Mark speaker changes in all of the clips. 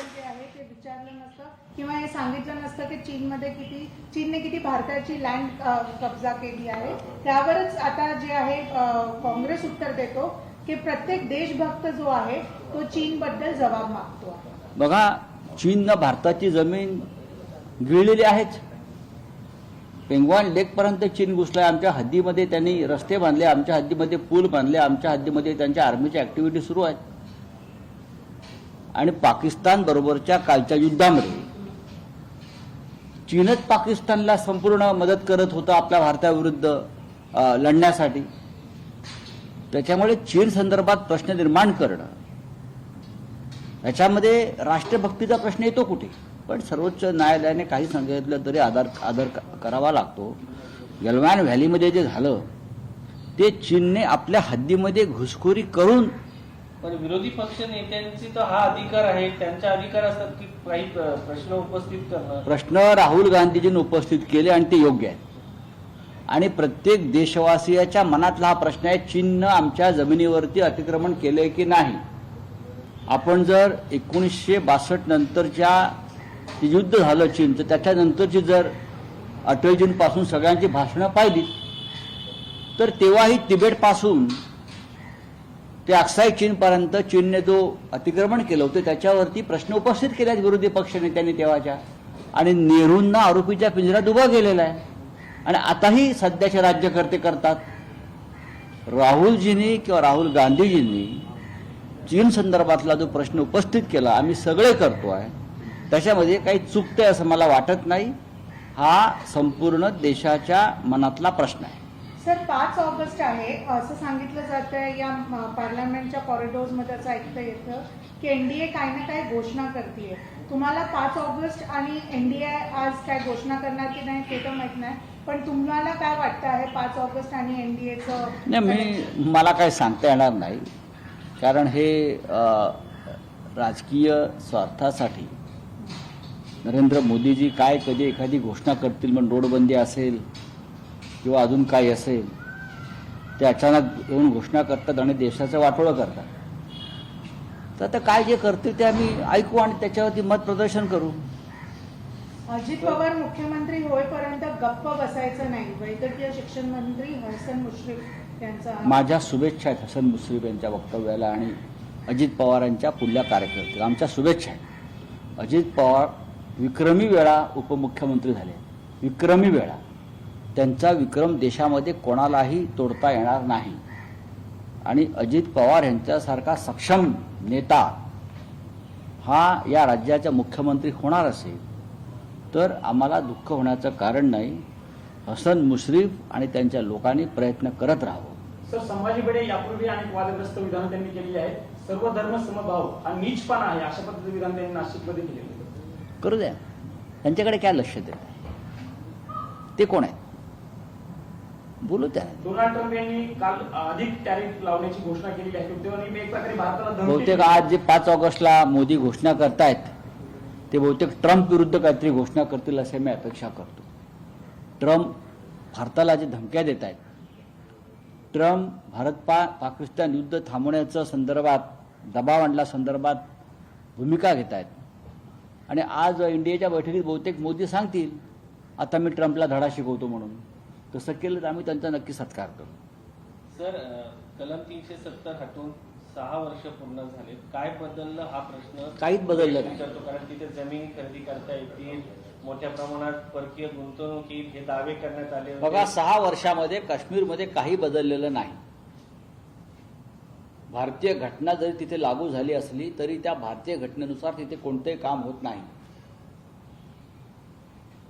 Speaker 1: बद्दल जे आहे ते विचारलं नसतं किंवा हे सांगितलं नसतं की चीनने किती भारताची लँड कब्जा केली आहे। त्यावरच आता जे आहे काँग्रेस उत्तर देतो की प्रत्येक देशभक्त जो आहे तो चीनबद्दल जबाब मागतो आहे।
Speaker 2: बघा, चीननं भारताची जमीन गिळलेली आहेच। पेंगवान लेकपर्यंत चीन घुसलाय। आमच्या हद्दीमध्ये त्यांनी रस्ते बांधले, आमच्या हद्दीमध्ये पूल बांधले, आमच्या हद्दीमध्ये त्यांच्या आर्मीच्या ऍक्टिव्हिटी सुरू आहेत। आणि पाकिस्तान बरोबरच्या कालच्या युद्धामध्ये चीनच पाकिस्तानला संपूर्ण मदत करत होता आपल्या भारताविरुद्ध लढण्यासाठी। त्याच्यामुळे चीन संदर्भात प्रश्न निर्माण करणं, याच्यामध्ये राष्ट्रभक्तीचा प्रश्न येतो कुठे? पण सर्वोच्च न्यायालयाने काही सांगितलं तरी आदर करावा लागतो। गलवान व्हॅलीमध्ये जे झालं ते चीनने आपल्या हद्दीमध्ये घुसखोरी करून,
Speaker 3: पण विरोधी पक्ष नेत्यांची तर हा अधिकार आहे, त्यांचा अधिकार असतात की काही प्रश्न उपस्थित करणं।
Speaker 2: प्रश्न राहुल गांधीजींनी उपस्थित केले आणि ते योग्य आहे। आणि प्रत्येक देशवासियाच्या मनातला हा प्रश्न आहे, चीननं आमच्या जमिनीवरती अतिक्रमण केलंय की नाही। आपण जर 1962 नंतरच्या युद्ध झालं चीनचं, त्याच्यानंतरची जर अटलजींपासून सगळ्यांची भाषणं पाहिली तर तेव्हाही तिबेटपासून ते अक्साई चीनपर्यंत चीनने जो अतिक्रमण केलं होतं त्याच्यावरती प्रश्न उपस्थित केले आहेत विरोधी पक्ष नेत्यांनी तेव्हाच्या। आणि नेहरूंना आरोपीच्या पिंजऱ्यात उभा केलेला आहे आणि आताही सध्याचे राज्यकर्ते करतात। राहुलजींनी किंवा राहुल गांधीजींनी चीन संदर्भातला जो प्रश्न उपस्थित केला, आम्ही सगळे करतो आहे, त्याच्यामध्ये काही चुकतंय असं मला वाटत नाही। हा संपूर्ण देशाच्या मनातला प्रश्न आहे।
Speaker 1: सर, 5 ऑगस्ट आहे असं सांगितलं जातं, या पार्लमेंटच्या कॉरिडॉर्समध्ये असं ऐकता येतं की एनडीए काही ना काही घोषणा करते। तुम्हाला 5 ऑगस्ट आणि एनडीए आज काय घोषणा करणार की नाही ते तर माहित नाही, पण तुम्हाला काय वाटतं आहे 5 ऑगस्ट आणि एनडीएचं?
Speaker 2: नाही, मला काय सांगता येणार नाही, कारण हे राजकीय स्वार्थासाठी नरेंद्र मोदीजी काय कधी एखादी घोषणा करतील, मग नोटबंदी असेल किंवा अजून काही असेल, ते अचानक येऊन घोषणा करतात आणि देशाचं वाटोळं करतात। तर आता काय जे करतील ते आम्ही ऐकू आणि त्याच्यावरती मत प्रदर्शन करू।
Speaker 1: अजित पवार मुख्यमंत्री होईपर्यंत गप्प बसायचं नाही, वैद्यकीय शिक्षण मंत्री हसन मुश्रीफ यांचा
Speaker 2: माझ्या शुभेच्छा आहेत हसन मुश्रीफ यांच्या वक्तव्याला आणि अजित पवारांच्या पुढल्या कार्यकर्त्याला आमच्या शुभेच्छा आहेत। अजित पवार विक्रमी वेळा उपमुख्यमंत्री झाले, विक्रमी वेळा। त्यांचा विक्रम देशामध्ये कोणालाही तोडता येणार नाही आणि अजित पवार यांच्यासारखा सक्षम नेता हा या राज्याचा मुख्यमंत्री होणार असेल तर आम्हाला दुःख होण्याचं कारण नाही। हसन मुश्रीफ आणि त्यांच्या लोकांनी प्रयत्न करत राहावं।
Speaker 4: सर, संभाजी भिडे यापूर्वी अनेक वादग्रस्त विधान त्यांनी केलेली आहेत। सर्व धर्म समभाव हा नीचपणा आहे अशा पद्धतीचे विधान त्यांनी नाशिकमध्ये केले।
Speaker 2: करू द्या, त्यांच्याकडे काय लक्ष देत? ते कोण आहेत? बोलू त्या।
Speaker 4: डोनाल्ड ट्रम्प यांनी काल अधिक टॅरिफ लावण्याची घोषणा केली आहे, तेव्हा एक प्रकारे भारताला धमकी
Speaker 2: बहुतेक आज जे 5 ऑगस्टला मोदी घोषणा करतायत ते बहुतेक ट्रम्प विरुद्ध काहीतरी घोषणा करतील असे मी अपेक्षा करतो। ट्रम्प भारताला जे धमक्या देत आहेत, ट्रम्प पाकिस्तान युद्ध थांबवण्याच्या संदर्भात, दबाव आणल्या संदर्भात भूमिका घेत आहेत आणि आज इंडियाच्या बैठकीत बहुतेक मोदी सांगतील आता मी ट्रम्पला धडा शिकवतो म्हणून। तसं केलं तर आम्ही त्यांचा नक्की सत्कार करू।
Speaker 3: सर, कलम 370 हटून 6 वर्ष पूर्ण झाले, काय बदललं हा प्रश्न?
Speaker 2: काहीच बदललं नाही।
Speaker 3: कारण तिथे जमीन खरेदी करता येतील, मोठ्या प्रमाणात परकीय गुंतवणूक येईल, हे दावे करण्यात आले होते।
Speaker 2: बघा, 6 वर्षामध्ये काश्मीरमध्ये काही बदललेलं नाही। भारतीय घटना जरी तिथे लागू झाली असली तरी त्या भारतीय घटनेनुसार तिथे कोणतेही काम होत नाही।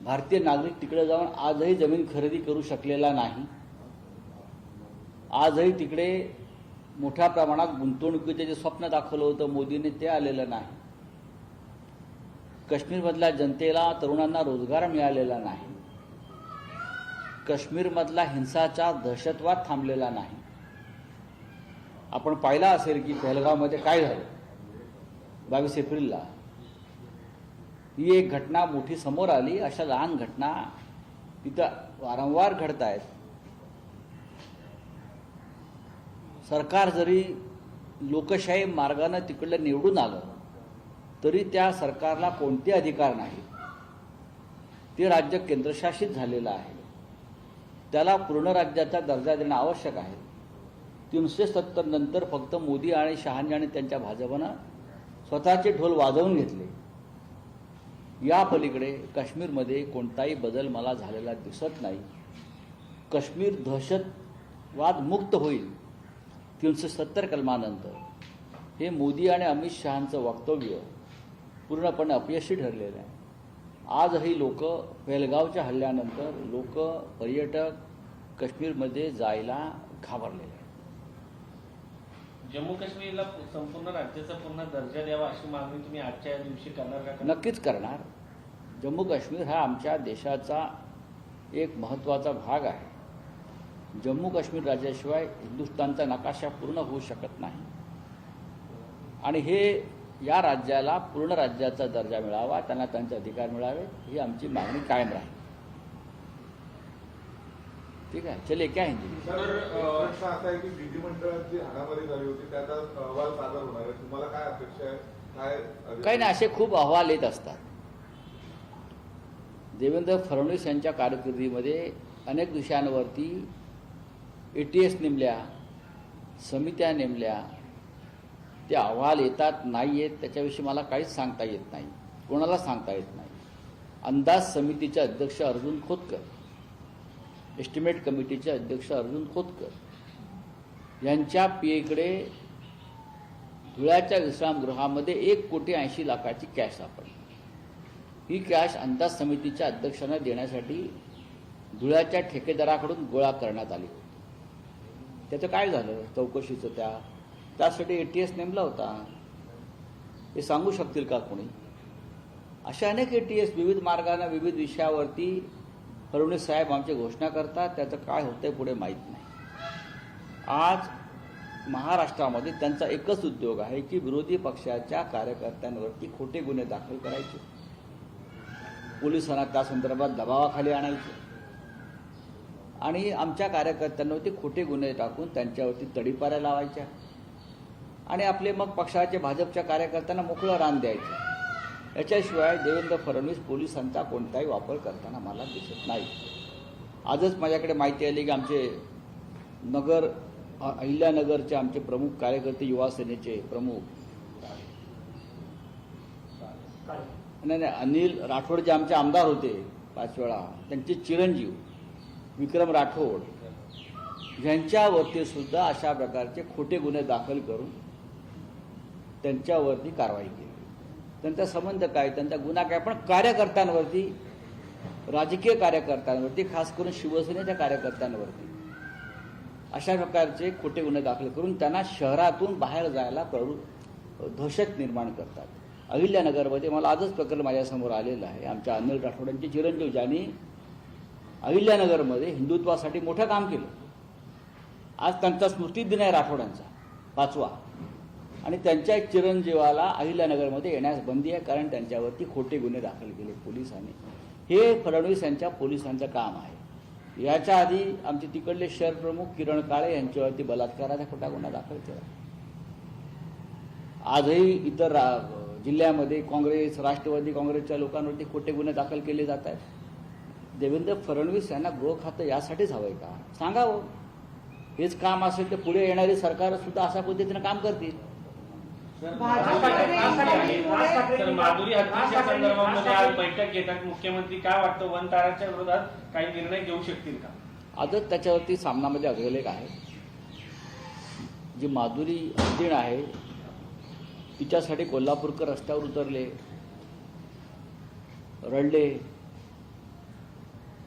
Speaker 2: भारतीय नागरिक तिकडे जाऊन आजही जमीन खरेदी करू शकलेला नाही। आजही तिकडे मोठ्या प्रमाणात गुंतवणुकीचे जे स्वप्न दाखवलं होतं मोदींनी ते आलेलं नाही। काश्मीरमधल्या जनतेला, तरुणांना रोजगार मिळालेला नाही। काश्मीरमधला हिंसाचार, दहशतवाद थांबलेला नाही। आपण पाहिलं असेल की पहलगावमध्ये काय झालं 22 एप्रिलला। ही एक घटना मोठी समोर आली, अशा लहान घटना तिथं वारंवार घडत आहेत। सरकार जरी लोकशाही मार्गाने तिकडलं निवडून आलं तरी त्या सरकारला कोणते अधिकार नाही. ते राज्य केंद्रशासित झालेलं आहे. त्याला पूर्ण राज्याचा दर्जा देणं आवश्यक आहे. 370 नंतर फक्त मोदी आणि शहांनी आणि त्यांच्या भाजपनं स्वतःचे ढोल वाजवून घेतले. या पलीकडे काश्मीरमध्ये कोणताही बदल मला झालेला दिसत नाही. काश्मीर दहशतवाद मुक्त होईल 370 कलमानंतर हे मोदी आणि अमित शहांचं वक्तव्य पूर्णपणे अपयशी ठरलेलं आहे. आजही लोक पेहलगावच्या हल्ल्यानंतर पर्यटक काश्मीरमध्ये जायला घाबरलेले आहेत.
Speaker 3: जम्मू काश्मीरला संपूर्ण राज्याचा पूर्ण दर्जा द्यावा अशी मागणी तुम्ही आजच्या या दिवशी करणार का?
Speaker 2: नक्कीच करणार. जम्मू काश्मीर हा आमच्या देशाचा एक महत्त्वाचा भाग आहे. जम्मू काश्मीर राज्याशिवाय हिंदुस्थानचा नकाशा पूर्ण होऊ शकत नाही. आणि हे या राज्याला पूर्ण राज्याचा दर्जा मिळावा, त्यांना त्यांचे अधिकार मिळावे, ही आमची मागणी कायम राहील. ठीक आहे, चलिए क्या हिंदी.
Speaker 5: प्रश्न असा आहे की विधिमंडळात जी हाणामारी झाली होती त्याचा अहवाल सादर होणार आहे. तुम्हाला काय अपेक्षा आहे?
Speaker 2: काही नाही, असे खूप अहवाल येत असतात. देवेंद्र फडणवीस यांच्या कारकिर्दीमध्ये अनेक विषयांवरती ATS नेमल्या, समित्या नेमल्या. ते अहवाल येतात नाही येत त्याच्याविषयी मला काहीच सांगता येत नाही, कोणाला सांगता येत नाही. अंदाज समितीचे अध्यक्ष अर्जुन खोतकर, एस्टिमेट कमिटीचे अध्यक्ष अर्जुन खोतकर यांच्या PA धुळ्याच्या विश्रामगृहामध्ये 1,80,00,000ची कॅश सापडली. ही कॅश अंदाज समितीच्या अध्यक्षांना देण्यासाठी धुळ्याच्या ठेकेदाराकडून गोळा करण्यात आली होती. त्याचं काय झालं चौकशीचं? त्यासाठी ATS नेमला होता. हे सांगू शकतील का कोणी? अशा अनेक ATS विविध मार्गाने विविध विषयावरती फडणवीस साहेब आमची घोषणा करतात. त्याचं काय होतंय पुढे माहीत नाही. आज महाराष्ट्रामध्ये त्यांचा एकच उद्योग आहे की विरोधी पक्षाच्या कार्यकर्त्यांवरती खोटे गुन्हे दाखल करायचे, पोलिसांना त्या संदर्भात दबावाखाली आणायचे आणि आमच्या कार्यकर्त्यांवरती खोटे गुन्हे टाकून त्यांच्यावरती तडीपाऱ्या लावायच्या आणि आपले मग पक्षाचे भाजपच्या कार्यकर्त्यांना मोकळं रान द्यायचं. याच्याशिवाय देवेंद्र फडणवीस पोलिसांचा कोणताही वापर करताना मला दिसत नाही. आजच माझ्याकडे माहिती आली की आमचे अहिल्यानगरचे आमचे प्रमुख कार्यकर्ते, युवा सेनेचे प्रमुख नाही अनिल राठोड जे आमचे आमदार होते 5 वेळा, त्यांचे चिरंजीव विक्रम राठोड यांच्यावरती सुद्धा अशा प्रकारचे खोटे गुन्हे दाखल करून त्यांच्यावरती कारवाई केली. त्यांचा संबंध काय, त्यांचा गुन्हा काय? पण कार्यकर्त्यांवरती, राजकीय कार्यकर्त्यांवरती, खास करून शिवसेनेच्या कार्यकर्त्यांवरती अशा प्रकारचे खोटे गुन्हे दाखल करून त्यांना शहरातून बाहेर जायला दहशत निर्माण करतात. अहिल्यानगरमध्ये मला आजच प्रकरण माझ्यासमोर आलेलं आहे. आमच्या अनिल राठोडांचे चिरंजीव ज्यांनी अहिल्यानगरमध्ये हिंदुत्वासाठी मोठं काम केलं. आज त्यांचा स्मृतिदिन आहे राठोडांचा 5वा आणि त्यांच्या एक चिरंजीवाला अहिल्यानगरमध्ये येण्यास बंदी आहे कारण त्यांच्यावरती खोटे गुन्हे दाखल केले पोलिसांनी. हे फडणवीस यांच्या पोलिसांचं काम आहे. याच्या आधी आमचे तिकडले शहर प्रमुख किरण काळे यांच्यावरती बलात्काराचा खोटा गुन्हा दाखल केला. आजही इतर जिल्ह्यामध्ये काँग्रेस, राष्ट्रवादी काँग्रेसच्या लोकांवरती खोटे गुन्हे दाखल केले जात आहेत. देवेंद्र फडणवीस यांना गृह खातं यासाठीच हवंय का? सांगावं. हेच काम असेल तर पुढे येणारी सरकार सुद्धा अशा पद्धतीनं काम करतील.
Speaker 3: तर माधुरी हत्येच्या संदर्भामध्ये आज बैठक घेतात मुख्यमंत्री. काय वाटतं, वनताराच्या विरोधात काही निर्णय घेऊ शकतील का?
Speaker 2: आजच त्याच्यावरती सामनामध्ये अग्रलेख आहे. जी माधुरी हत्तीण आहे तिच्यासाठी कोल्हापूरकर रस्त्यावर उतरले, रडले.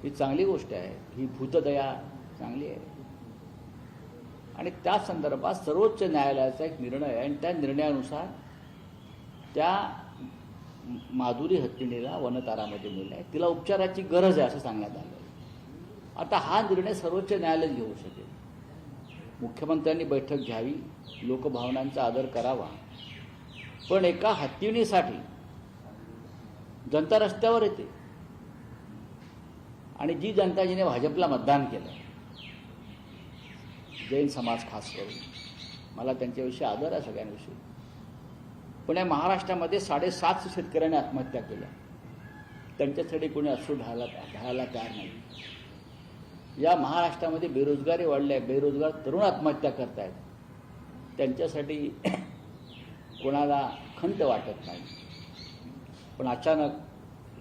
Speaker 2: ही चांगली गोष्ट आहे. ही भूतदया चांगली आहे आणि त्या संदर्भात सर्वोच्च न्यायालयाचा एक निर्णय आहे आणि त्या निर्णयानुसार त्या माधुरी हत्तीणीला वनतारामध्ये नेलं आहे. तिला उपचाराची गरज आहे असं सांगण्यात आलं. आता हा निर्णय सर्वोच्च न्यायालय घेऊ शकेल. मुख्यमंत्र्यांनी बैठक घ्यावी, लोकभावनांचा आदर करावा. पण एका हत्तीणीसाठी जनता रस्त्यावर येते आणि जी जनता जिने भाजपला मतदान केलं, जैन समाज खास करून, मला त्यांच्याविषयी आदर आहे सगळ्यांविषयी, पण या महाराष्ट्रामध्ये 7.5 शेतकऱ्यांनी आत्महत्या केल्या. त्यांच्यासाठी कोणी अश्रू ढाळायला तयार नाही. या महाराष्ट्रामध्ये बेरोजगारी वाढली आहे, बेरोजगार तरुण आत्महत्या करतायत. त्यांच्यासाठी कोणाला खंत वाटत नाही. पण अचानक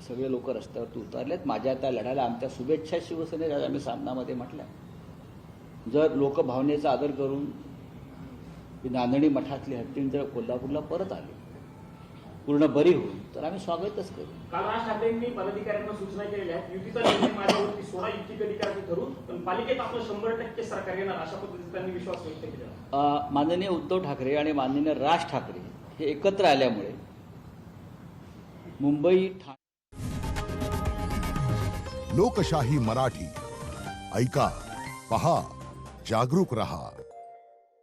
Speaker 2: सगळे लोक रस्त्यावरती उतरलेत. माझ्या त्या लढ्याला आमच्या शुभेच्छा शिवसेनेला आम्ही सामनामध्ये म्हटलं, जर लोकभावनेचा आदर करून नांदणी मठातली हत्तीन जर कोल्हापूरला परत आली पूर्ण बरी होईल तर आम्ही स्वागतच करू.
Speaker 4: काल राज ठाकरेंनी पदाधिकाऱ्यांना सूचना केलेल्या आहेत, युतीचा निर्णय माझ्यावरती सोडा, युती कधी करायची ठरवून, पण पालिकेत आपलं 100% सरकार येणार अशा पद्धतीने त्यांनी विश्वास व्यक्त केला.
Speaker 2: माननीय उद्धव ठाकरे आणि माननीय राज ठाकरे हे एकत्र आल्यामुळे मुंबई
Speaker 6: लोकशाही मराठी ऐका, पहा, जागरूक रहा.